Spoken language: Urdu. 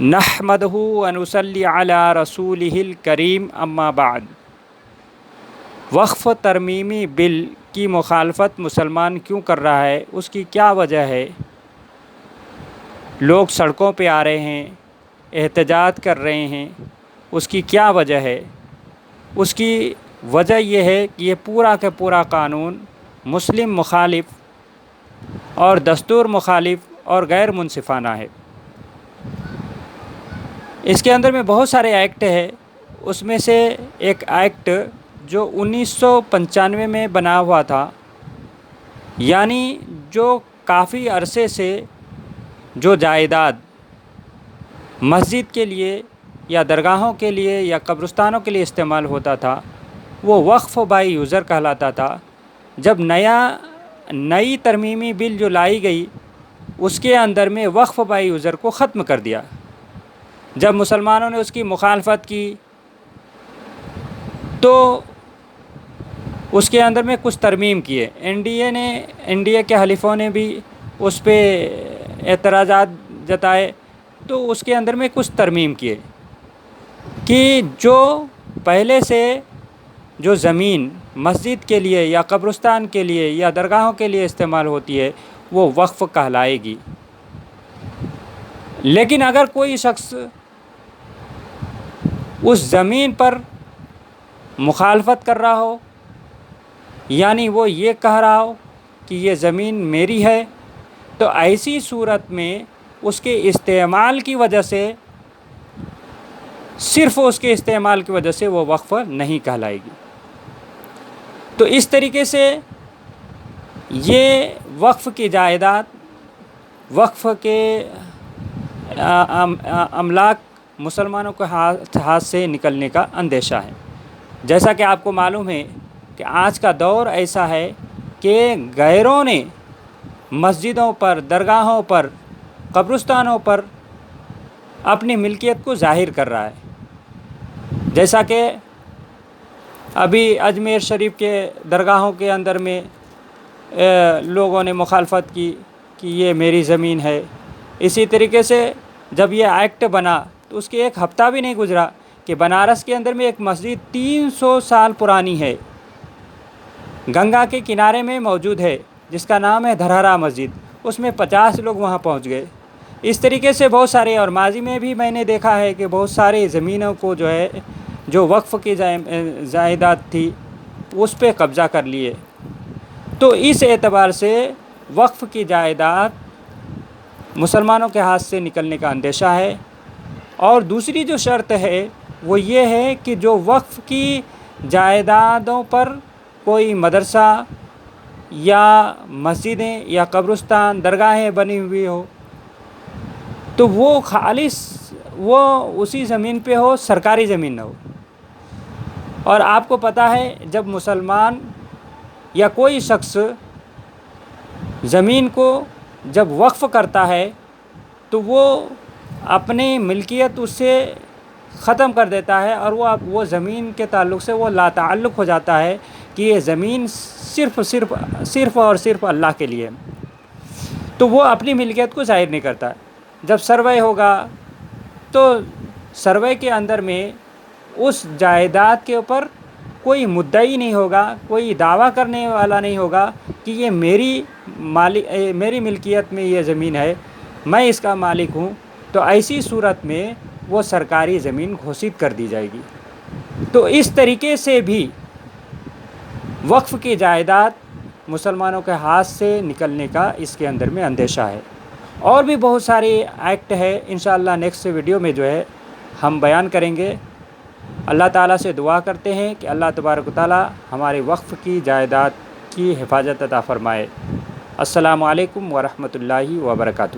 نحمدہ و نصلی علی رسولہ الکریم اما بعد۔ وقف ترمیمی بل کی مخالفت مسلمان کیوں کر رہا ہے، اس کی کیا وجہ ہے؟ لوگ سڑکوں پہ آ رہے ہیں، احتجاج کر رہے ہیں، اس کی کیا وجہ ہے؟ اس کی وجہ یہ ہے کہ یہ پورا کا پورا قانون مسلم مخالف اور دستور مخالف اور غیر منصفانہ ہے۔ اس کے اندر میں بہت سارے ایکٹ ہے، اس میں سے ایک ایکٹ جو 1995 میں بنا ہوا تھا، یعنی جو کافی عرصے سے جو جائیداد مسجد کے لیے یا درگاہوں کے لیے یا قبرستانوں کے لیے استعمال ہوتا تھا، وہ وقف بائی یوزر کہلاتا تھا۔ جب نئی ترمیمی بل جو لائی گئی، اس کے اندر میں وقف بائی یوزر کو ختم کر دیا۔ جب مسلمانوں نے اس کی مخالفت کی تو اس کے اندر میں کچھ ترمیم کیے۔ این ڈی اے کے حلیفوں نے بھی اس پہ اعتراضات جتائے، تو اس کے اندر میں کچھ ترمیم کیے کہ جو پہلے سے جو زمین مسجد کے لیے یا قبرستان کے لیے یا درگاہوں کے لیے استعمال ہوتی ہے، وہ وقف کہلائے گی۔ لیکن اگر کوئی شخص اس زمین پر مخالفت کر رہا ہو، یعنی وہ یہ کہہ رہا ہو کہ یہ زمین میری ہے، تو ایسی صورت میں اس کے استعمال کی وجہ سے، صرف اس کے استعمال کی وجہ سے وہ وقف نہیں کہلائے گی۔ تو اس طریقے سے یہ وقف کی جائیداد، وقف کے املاک مسلمانوں کے ہاتھ سے نکلنے کا اندیشہ ہے۔ جیسا کہ آپ کو معلوم ہے کہ آج کا دور ایسا ہے کہ غیروں نے مسجدوں پر، درگاہوں پر، قبرستانوں پر اپنی ملکیت کو ظاہر کر رہا ہے۔ جیسا کہ ابھی اجمیر شریف کے درگاہوں کے اندر میں لوگوں نے مخالفت کی کہ یہ میری زمین ہے۔ اسی طریقے سے جب یہ ایکٹ بنا تو اس کے ایک ہفتہ بھی نہیں گزرا کہ بنارس کے اندر میں ایک مسجد 300 سال پرانی ہے، گنگا کے کنارے میں موجود ہے، جس کا نام ہے دھرہرا مسجد۔ اس میں 50 لوگ وہاں پہنچ گئے۔ اس طریقے سے بہت سارے، اور ماضی میں بھی میں نے دیکھا ہے کہ بہت سارے زمینوں کو جو ہے، جو وقف کی جائیداد تھی، اس پہ قبضہ کر لیے۔ تو اس اعتبار سے وقف کی جائیداد مسلمانوں کے ہاتھ سے نکلنے کا اندیشہ ہے۔ اور دوسری جو شرط ہے وہ یہ ہے کہ جو وقف کی جائیدادوں پر کوئی مدرسہ یا مسجدیں یا قبرستان، درگاہیں بنی ہوئی ہو، تو وہ خالص وہ اسی زمین پہ ہو، سرکاری زمین نہ ہو۔ اور آپ کو پتہ ہے جب مسلمان یا کوئی شخص زمین کو جب وقف کرتا ہے تو وہ اپنی ملکیت اس سے ختم کر دیتا ہے، اور وہ زمین کے تعلق سے وہ لا تعلق ہو جاتا ہے کہ یہ زمین صرف اور صرف اللہ کے لیے، تو وہ اپنی ملکیت کو ظاہر نہیں کرتا۔ جب سروے ہوگا تو سروے کے اندر میں اس جائیداد کے اوپر کوئی مدعی نہیں ہوگا، کوئی دعویٰ کرنے والا نہیں ہوگا کہ یہ میری ملکیت میں یہ زمین ہے، میں اس کا مالک ہوں۔ تو ایسی صورت میں وہ سرکاری زمین گھوشت کر دی جائے گی۔ تو اس طریقے سے بھی وقف کی جائیداد مسلمانوں کے ہاتھ سے نکلنے کا اس کے اندر میں اندیشہ ہے۔ اور بھی بہت سارے ایکٹ ہے، انشاءاللہ نیکسٹ ویڈیو میں جو ہے ہم بیان کریں گے۔ اللہ تعالیٰ سے دعا کرتے ہیں کہ اللہ تبارک و تعالیٰ ہمارے وقف کی جائیداد کی حفاظت عطا فرمائے۔ السلام علیکم ورحمۃ اللہ وبرکاتہ۔